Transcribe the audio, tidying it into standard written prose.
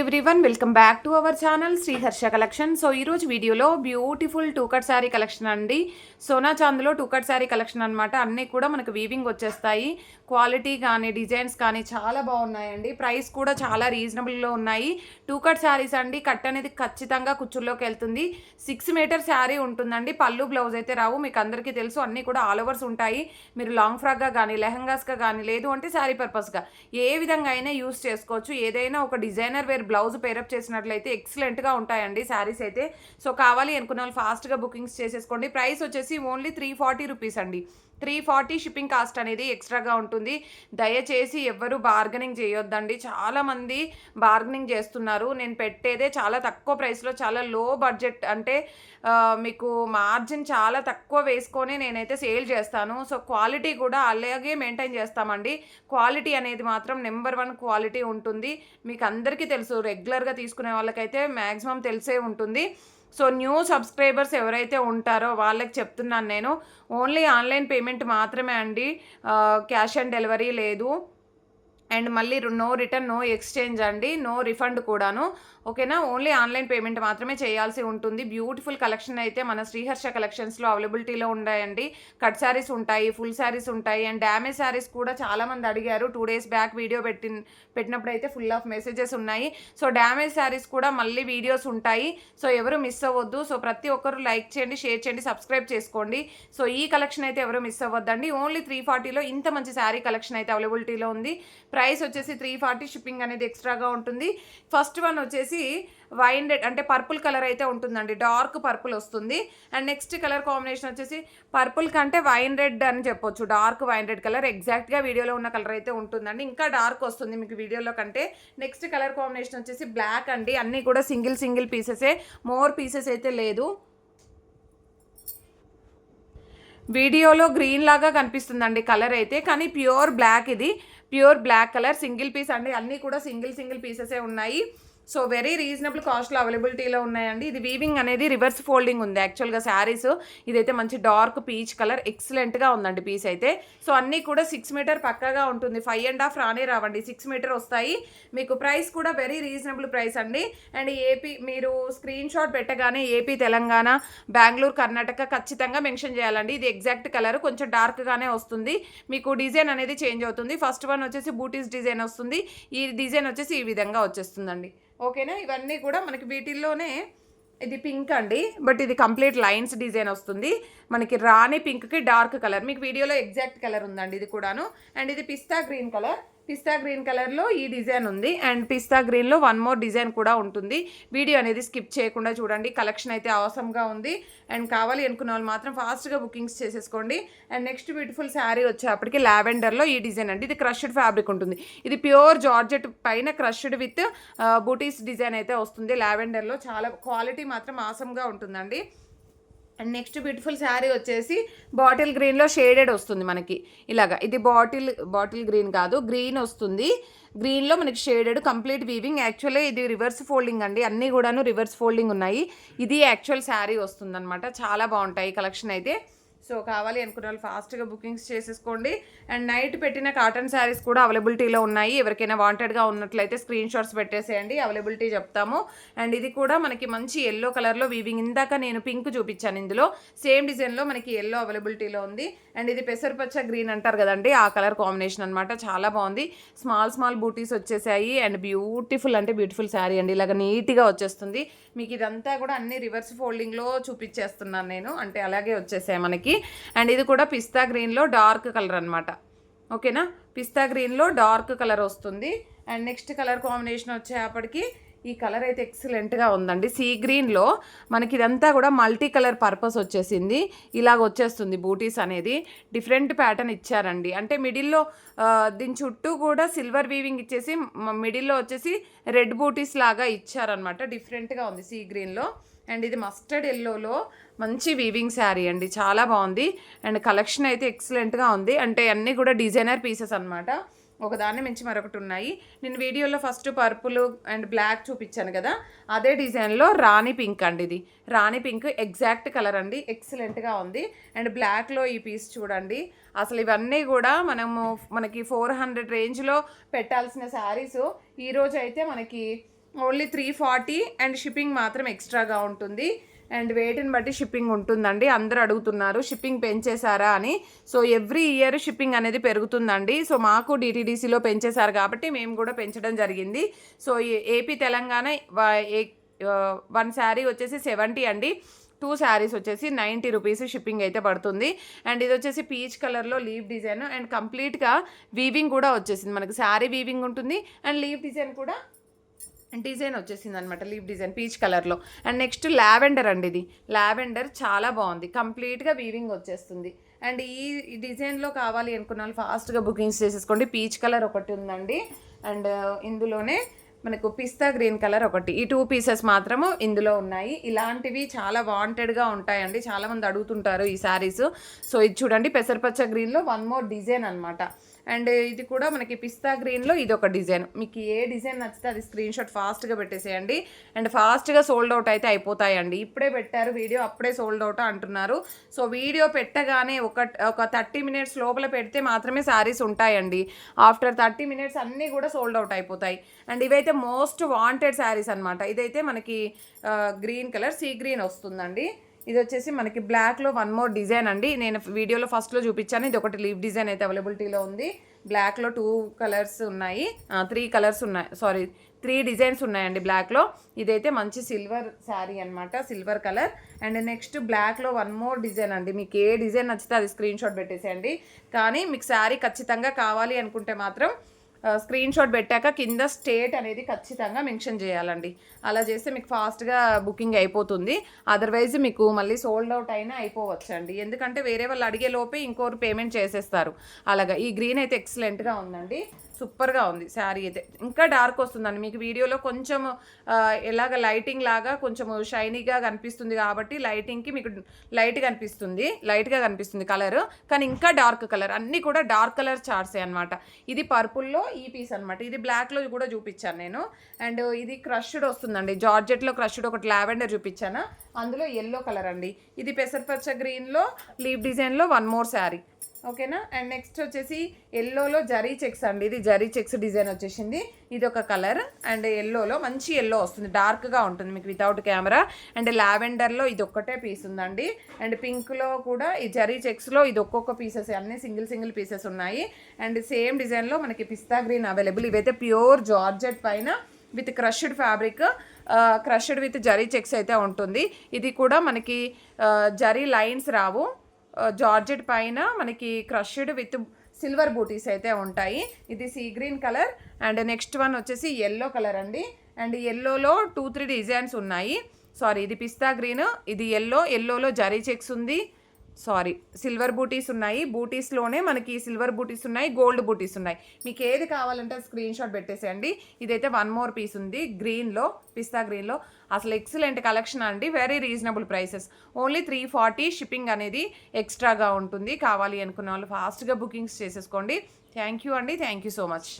Everyone, welcome back to our channel Shri Harsha collection. So ఈరోజు వీడియోలో beautiful two cut sari collection అండి. సోనా చాంద్లో టూ కట్ శారీ కలెక్షన్ అనమాట. అన్నీ కూడా మనకు వీవింగ్ వచ్చేస్తాయి. క్వాలిటీ కానీ డిజైన్స్ కానీ చాలా బాగున్నాయండి. ప్రైస్ కూడా చాలా రీజనబుల్లో ఉన్నాయి. టూ కట్ శారీస్ అండి. కట్ అనేది ఖచ్చితంగా కుచ్చుల్లోకి వెళ్తుంది. 6 మీటర్ శారీ ఉంటుందండి. పళ్ళు బ్లౌజ్ అయితే రావు, మీకు అందరికీ తెలుసు. అన్నీ కూడా ఆల్ ఓవర్స్ ఉంటాయి. మీరు లాంగ్ ఫ్రాక్గా కానీ లెహంగాస్గా కానీ లేదు అంటే శారీ పర్పస్గా ఏ విధంగా అయినా యూస్ చేసుకోవచ్చు. ఏదైనా ఒక డిజైనర్ వేర్ బ్లౌజ్ పేరప్ చేసినట్లయితే ఎక్సలెంట్గా ఉంటాయండి శారీస్ అయితే. సో కావాలి అనుకున్న వాళ్ళు ఫాస్ట్గా బుకింగ్స్ చేసేసుకోండి. ప్రైస్ వచ్చేసి ఓన్లీ 340 రూపీస్ అండి. 340 షిప్పింగ్ కాస్ట్ అనేది ఎక్స్ట్రాగా ఉంటుంది. దయచేసి ఎవ్వరూ బార్గెనింగ్ చేయొద్దండి. చాలామంది బార్గెనింగ్ చేస్తున్నారు. నేను పెట్టేదే చాలా తక్కువ ప్రైస్లో, చాలా లో బడ్జెట్, అంటే మీకు మార్జిన్ చాలా తక్కువ వేసుకొని నేనైతే సేల్ చేస్తాను. సో క్వాలిటీ కూడా అలాగే మెయింటైన్ చేస్తామండి. క్వాలిటీ అనేది మాత్రం నెంబర్ 1 క్వాలిటీ ఉంటుంది. మీకు అందరికీ తెలుసు, రెగ్యులర్గా తీసుకునే వాళ్ళకైతే మ్యాక్సిమం తెలిసే ఉంటుంది. సో న్యూ సబ్స్క్రైబర్స్ ఎవరైతే ఉంటారో వాళ్ళకి చెప్తున్నాను నేను, ఓన్లీ ఆన్లైన్ పేమెంట్ మాత్రమే అండి. క్యాష్ ఆన్ డెలివరీ లేదు. అండ్ మళ్ళీ నో రిటర్న్, నో ఎక్స్చేంజ్ అండి, నో రిఫండ్ కూడాను. ఓకేనా, ఓన్లీ ఆన్లైన్ పేమెంట్ మాత్రమే చేయాల్సి ఉంటుంది. బ్యూటిఫుల్ కలెక్షన్ అయితే మన శ్రీహర్ష కలెక్షన్స్లో అవైలబిలిటీలో ఉన్నాయండి. కట్ శారీస్ ఉంటాయి, ఫుల్ శారీస్ ఉంటాయి, అండ్ డ్యామేజ్ శారీస్ కూడా చాలామంది అడిగారు. 2 days బ్యాక్ వీడియో పెట్టినప్పుడు అయితే ఫుల్ ఆఫ్ మెసేజెస్ ఉన్నాయి. సో డ్యామేజ్ శారీస్ కూడా మళ్ళీ వీడియోస్ ఉంటాయి. సో ఎవరు మిస్ అవ్వద్దు. సో ప్రతి ఒక్కరు లైక్ చేయండి, షేర్ చేయండి, సబ్స్క్రైబ్ చేసుకోండి. సో ఈ కలెక్షన్ అయితే ఎవరు మిస్ అవ్వద్దండి. ఓన్లీ 340లో ఇంత మంచి శారీ కలెక్షన్ అయితే అవైలబిలిటీలో ఉంది. ప్రైస్ వచ్చేసి 340, షిప్పింగ్ అనేది ఎక్స్ట్రాగా ఉంటుంది. ఫస్ట్ వన్ వచ్చేసి వైన్ రెడ్, అంటే పర్పుల్ కలర్ అయితే ఉంటుందండి. డార్క్ పర్పుల్ వస్తుంది. అండ్ నెక్స్ట్ కలర్ కాంబినేషన్ వచ్చేసి పర్పుల్ కంటే వైన్ రెడ్ అని చెప్పొచ్చు. డార్క్ వైన్ రెడ్ కలర్, ఎగ్జాక్ట్గా వీడియోలో ఉన్న కలర్ అయితే ఉంటుందండి. ఇంకా డార్క్ వస్తుంది మీకు వీడియోలో కంటే. నెక్స్ట్ కలర్ కాంబినేషన్ వచ్చేసి బ్లాక్ అండి. అన్నీ కూడా సింగిల్ పీసెసే, మోర్ పీసెస్ అయితే లేదు. వీడియోలో గ్రీన్ లాగా కనిపిస్తుందండి కలర్ అయితే, కానీ ప్యూర్ బ్లాక్, ఇది pure black colour. Single piece అండి. అన్నీ కూడా సింగిల్ పీసెసే ఉన్నాయి. సో వెరీ రీజనబుల్ కాస్ట్లో అవైలబిలిటీలో ఉన్నాయండి. ఇది వీవింగ్ అనేది రివర్స్ ఫోల్డింగ్ ఉంది యాక్చువల్గా శారీస్. ఇదైతే మంచి డార్క్ పీచ్ కలర్, ఎక్సలెంట్గా ఉందండి పీస్ అయితే. సో అన్నీ కూడా 6 మీటర్ పక్కాగా ఉంటుంది. 5.5 రానే రావండి, 6 మీటర్ వస్తాయి మీకు. ప్రైస్ కూడా వెరీ రీజనబుల్ ప్రైస్ అండి. అండ్ ఏపీ, మీరు స్క్రీన్ షాట్ పెట్టగానే ఏపీ, తెలంగాణ, బెంగళూరు, కర్ణాటక ఖచ్చితంగా మెన్షన్ చేయాలండి. ఇది ఎగ్జాక్ట్ కలర్, కొంచెం డార్క్గానే వస్తుంది మీకు. డిజైన్ అనేది చేంజ్ అవుతుంది. ఫస్ట్ వన్ వచ్చేసి బూటీస్ డిజైన్ వస్తుంది. ఈ డిజైన్ వచ్చేసి ఈ విధంగా వచ్చేస్తుందండి. ఓకేనా, ఇవన్నీ కూడా మనకి వీటిల్లోనే. ఇది పింక్ అండి, బట్ ఇది కంప్లీట్ లైన్స్ డిజైన్ వస్తుంది మనకి. రాణి పింక్కి డార్క్ కలర్, మీకు వీడియోలో ఎగ్జాక్ట్ కలర్ ఉందండి ఇది కూడాను. అండ్ ఇది పిస్తా గ్రీన్ కలర్. పిస్తా గ్రీన్ కలర్లో ఈ డిజైన్ ఉంది. అండ్ పిస్తా గ్రీన్లో 1 more డిజైన్ కూడా ఉంటుంది. వీడియో అనేది స్కిప్ చేయకుండా చూడండి. కలెక్షన్ అయితే అవసరంగా ఉంది. అండ్ కావాలి అనుకున్న వాళ్ళు మాత్రం ఫాస్ట్గా బుకింగ్స్ చేసేసుకోండి. అండ్ నెక్స్ట్ బ్యూటిఫుల్ శారీ వచ్చేప్పటికి లావెండర్లో ఈ డిజైన్ అండి. ఇది క్రష్డ్ ఫ్యాబ్రిక్ ఉంటుంది. ఇది ప్యూర్ జార్జెట్ పైన క్రష్డ్ విత్ బూటీస్ డిజైన్ అయితే వస్తుంది. లావెండర్లో చాలా క్వాలిటీ మాత్రం ఆసంగా ఉంటుందండి. అండ్ నెక్స్ట్ బ్యూటిఫుల్ శారీ వచ్చేసి బాటిల్ గ్రీన్లో షేడెడ్ వస్తుంది మనకి ఇలాగా. ఇది బాటిల్ గ్రీన్ కాదు, గ్రీన్ వస్తుంది. గ్రీన్లో మనకి షేడెడ్, కంప్లీట్ వీవింగ్. యాక్చువల్లీ ఇది రివర్స్ ఫోల్డింగ్ అండి. అన్నీ కూడాను రివర్స్ ఫోల్డింగ్ ఉన్నాయి. ఇది యాక్చువల్ శారీ వస్తుందన్నమాట. చాలా బాగుంటాయి కలెక్షన్ అయితే. సో కావాలి అనుకున్న వాళ్ళు ఫాస్ట్గా బుకింగ్స్ చేసేసుకోండి. అండ్ నైట్ పెట్టిన కాటన్ శారీస్ కూడా అవైలబిలిటీలో ఉన్నాయి. ఎవరికైనా వాంటెడ్గా ఉన్నట్లయితే స్క్రీన్ షాట్స్ పెట్టేసేయండి, అవైలబిలిటీ చెప్తాము. అండ్ ఇది కూడా మనకి మంచి ఎల్లో కలర్లో వీవింగ్. ఇందాక నేను పింక్ చూపించాను, ఇందులో సేమ్ డిజైన్లో మనకి ఎల్లో అవైలబిలిటీలో ఉంది. అండ్ ఇది పెసరపచ్చ గ్రీన్ అంటారు కదండి, ఆ కలర్ కాంబినేషన్ అనమాట. చాలా బాగుంది. స్మాల్ బూటీస్ వచ్చేసాయి. అండ్ బ్యూటిఫుల్, అంటే బ్యూటిఫుల్ శారీ అండి. ఇలాగ నీట్గా వచ్చేస్తుంది మీకు. ఇదంతా కూడా అన్ని రివర్స్ ఫోల్డింగ్లో చూపించేస్తున్నాను నేను, అంటే అలాగే వచ్చేసాయి మనకి. అండ్ ఇది కూడా పిస్తా గ్రీన్లో డార్క్ కలర్ అనమాట. ఓకేనా, పిస్తా గ్రీన్లో డార్క్ కలర్ వస్తుంది. అండ్ నెక్స్ట్ కలర్ కాంబినేషన్ వచ్చేప్పటికి ఈ కలర్ అయితే ఎక్సలెంట్గా ఉందండి. సీ గ్రీన్లో మనకి ఇదంతా కూడా మల్టీ కలర్ పర్పస్ వచ్చేసింది. ఇలాగ వచ్చేస్తుంది బూటీస్ అనేది. డిఫరెంట్ ప్యాటర్న్ ఇచ్చారండి. అంటే మిడిల్లో దీని చుట్టూ కూడా సిల్వర్ వీవింగ్ ఇచ్చేసి మిడిల్లో వచ్చేసి రెడ్ బూటీస్ లాగా ఇచ్చారనమాట. డిఫరెంట్గా ఉంది సీ గ్రీన్లో. అండ్ ఇది మస్టర్డ్ ఎల్లోలో మంచి వీవింగ్ శారీ అండి. చాలా బాగుంది. అండ్ కలెక్షన్ అయితే ఎక్సలెంట్గా ఉంది. అంటే అన్నీ కూడా డిజైనర్ పీసెస్ అనమాట. ఒకదాన్ని మించి మరొకటి ఉన్నాయి. నేను వీడియోలో ఫస్ట్ పర్పుల్ అండ్ బ్లాక్ చూపించాను కదా, అదే డిజైన్లో రాణి పింక్ అండి. ఇది రాణి పింక్ ఎగ్జాక్ట్ కలర్ అండి. ఎక్సలెంట్గా ఉంది. అండ్ బ్లాక్లో ఈ పీస్ చూడండి. అసలు ఇవన్నీ కూడా మనకి 400 రేంజ్లో పెట్టాల్సిన శారీస్ ఈరోజు అయితే మనకి ఓన్లీ 340 అండ్ షిప్పింగ్ మాత్రం ఎక్స్ట్రాగా ఉంటుంది. అండ్ వెయిట్ని బట్టి షిప్పింగ్ ఉంటుందండి. అందరూ అడుగుతున్నారు షిప్పింగ్ పెంచేశారా అని. సో ఎవ్రీ ఇయర్ షిప్పింగ్ అనేది పెరుగుతుందండి. సో మాకు డిటీడీసీలో పెంచేశారు కాబట్టి మేము కూడా పెంచడం జరిగింది. సో ఏపీ తెలంగాణ 1 శారీ వచ్చేసి 70 అండి. 2 శారీస్ వచ్చేసి 90 రూపీస్ షిప్పింగ్ అయితే పడుతుంది. అండ్ ఇది వచ్చేసి పీచ్ కలర్లో లీవ్ డిజైన్ అండ్ కంప్లీట్గా వీవింగ్ కూడా వచ్చేసింది. మనకి శారీ వీవింగ్ ఉంటుంది అండ్ లీవ్ డిజైన్ వచ్చేసింది అనమాట. లీవ్ డిజైన్ పీచ్ కలర్లో. అండ్ నెక్స్ట్ లావెండర్ అండి. ఇది లావెండర్ చాలా బాగుంది, కంప్లీట్గా వీవింగ్ వచ్చేస్తుంది. అండ్ ఈ డిజైన్లో కావాలి అనుకున్న వాళ్ళు ఫాస్ట్గా బుకింగ్స్ చేసేసుకోండి. పీచ్ కలర్ ఒకటి ఉందండి. అండ్ ఇందులోనే మనకు పిస్తా గ్రీన్ కలర్ ఒకటి, ఈ 2 పీసెస్ మాత్రము ఇందులో ఉన్నాయి. ఇలాంటివి చాలా వాంటెడ్గా ఉంటాయండి, చాలామంది అడుగుతుంటారు ఈ శారీస్. సో ఇది చూడండి పెసరపచ్చ గ్రీన్లో 1 మోర్ డిజైన్ అనమాట. అండ్ ఇది కూడా మనకి పిస్తా గ్రీన్లో ఇది ఒక డిజైన్. మీకు ఏ డిజైన్ నచ్చితే అది స్క్రీన్ షాట్ ఫాస్ట్గా పెట్టేసేయండి. అండ్ ఫాస్ట్గా సోల్డ్ అవుట్ అయితే అయిపోతాయండి. ఇప్పుడే పెట్టారు వీడియో, అప్పుడే సోల్డ్ అవుట్ అంటున్నారు. సో వీడియో పెట్టగానే ఒక 30 మినిట్స్ లోపల పెడితే మాత్రమే శారీస్ ఉంటాయండి. ఆఫ్టర్ 30 మినిట్స్ అన్నీ కూడా సోల్డ్ అవుట్ అయిపోతాయి. అండ్ ఇవైతే మోస్ట్ వాంటెడ్ శారీస్ అనమాట. ఇదైతే మనకి గ్రీన్ కలర్ సీ గ్రీన్ వస్తుందండి. ఇది వచ్చేసి మనకి బ్లాక్లో 1 మోర్ డిజైన్ అండి. నేను వీడియోలో ఫస్ట్లో చూపించాను. ఇది ఒకటి లీవ్ డిజైన్ అయితే అవైలబిలిటీలో ఉంది. బ్లాక్లో 2 కలర్స్ ఉన్నాయి, 3 కలర్స్ ఉన్నాయి, 3 డిజైన్స్ ఉన్నాయండి బ్లాక్లో. ఇదైతే మంచి సిల్వర్ శారీ అనమాట, సిల్వర్ కలర్. అండ్ నెక్స్ట్ బ్లాక్లో 1 మోర్ డిజైన్ అండి. మీకు ఏ డిజైన్ నచ్చితే అది స్క్రీన్ షాట్ పెట్టేసేయండి. కానీ మీకు శారీ ఖచ్చితంగా కావాలి అనుకుంటే మాత్రం స్క్రీన్ షాట్ పెట్టాక కింద స్టేట్ అనేది ఖచ్చితంగా మెన్షన్ చేయాలండి. అలా చేస్తే మీకు ఫాస్ట్గా బుకింగ్ అయిపోతుంది. అదర్వైజ్ మీకు మళ్ళీ సోల్డ్ అవుట్ అయినా అయిపోవచ్చండి. ఎందుకంటే వేరే వాళ్ళు అడిగే లోపే ఇంకోరు పేమెంట్ చేసేస్తారు. అలాగా ఈ గ్రీన్ అయితే ఎక్సలెంట్గా ఉందండి, సూపర్గా ఉంది శారీ అయితే. ఇంకా డార్క్ వస్తుందండి మీకు వీడియోలో కొంచెం ఎలాగ లైటింగ్ లాగా కొంచెం షైనీగా కనిపిస్తుంది కాబట్టి లైటింగ్కి మీకు లైట్గా కనిపిస్తుంది కలర్. కానీ ఇంకా డార్క్ కలర్, అన్నీ కూడా డార్క్ కలర్ చార్ట్సే అనమాట. ఇది పర్పుల్లో ఈ పీస్ అనమాట. ఇది బ్లాక్లో కూడా చూపించాను నేను. అండ్ ఇది క్రష్డ్ వస్తుందండి, జార్జెట్లో క్రష్డ్ ఒకటి లావెండర్ చూపించాను, అందులో ఎల్లో కలర్ అండి. ఇది పెసరపచ్చ గ్రీన్లో లీవ్ డిజైన్లో 1 మోర్ శారీ. ఓకేనా. అండ్ నెక్స్ట్ వచ్చేసి ఎల్లోలో జరీ చెక్స్ అండి. ఇది జరీ చెక్స్ డిజైన్ వచ్చేసింది. ఇది ఒక కలర్. అండ్ ఎల్లోలో మంచి ఎల్లో వస్తుంది, డార్క్గా ఉంటుంది మీకు వితౌట్ కెమెరా. అండ్ లావెండర్లో ఇది ఒక్కటే పీస్ ఉందండి. అండ్ పింక్లో కూడా ఈ జరీ చెక్స్లో ఇది ఒక్కొక్క పీసెస్, అన్నీ సింగిల్ పీసెస్ ఉన్నాయి. అండ్ సేమ్ డిజైన్లో మనకి పిస్తా గ్రీన్ అవైలబుల్. ఇవైతే ప్యూర్ జార్జెట్ పైన with crushed fabric, crushed with zari checks అయితే ఉంటుంది. ఇది కూడా మనకి జరీ లైన్స్ రావు, జార్జెట్ పైన మనకి క్రష్డ్ విత్ సిల్వర్ బూటీస్ అయితే ఉంటాయి. ఇది sea green colour. And next one వచ్చేసి ఎల్లో కలర్ అండి. అండ్ ఎల్లోలో 2-3 డిజైన్స్ ఉన్నాయి. ఇది పిస్తా గ్రీన్, ఇది ఎల్లోలో జరీ చెక్స్ ఉంది, సిల్వర్ బూటీస్ ఉన్నాయి. బూటీస్లోనే మనకి సిల్వర్ బూటీస్ ఉన్నాయి, గోల్డ్ బూటీస్ ఉన్నాయి. మీకు ఏది కావాలంటే స్క్రీన్ షాట్ పెట్టేసేయండి. ఇదైతే 1 మోర్ పీస్ ఉంది గ్రీన్లో, పిస్తా గ్రీన్లో. అసలు ఎక్సలెంట్ కలెక్షన్ అండి, very reasonable prices. Only 340 shipping అనేది ఎక్స్ట్రాగా ఉంటుంది. కావాలి అనుకున్న వాళ్ళు ఫాస్ట్గా బుకింగ్స్ చేసేసుకోండి. థ్యాంక్ యూ అండి, థ్యాంక్ యూ సో మచ్.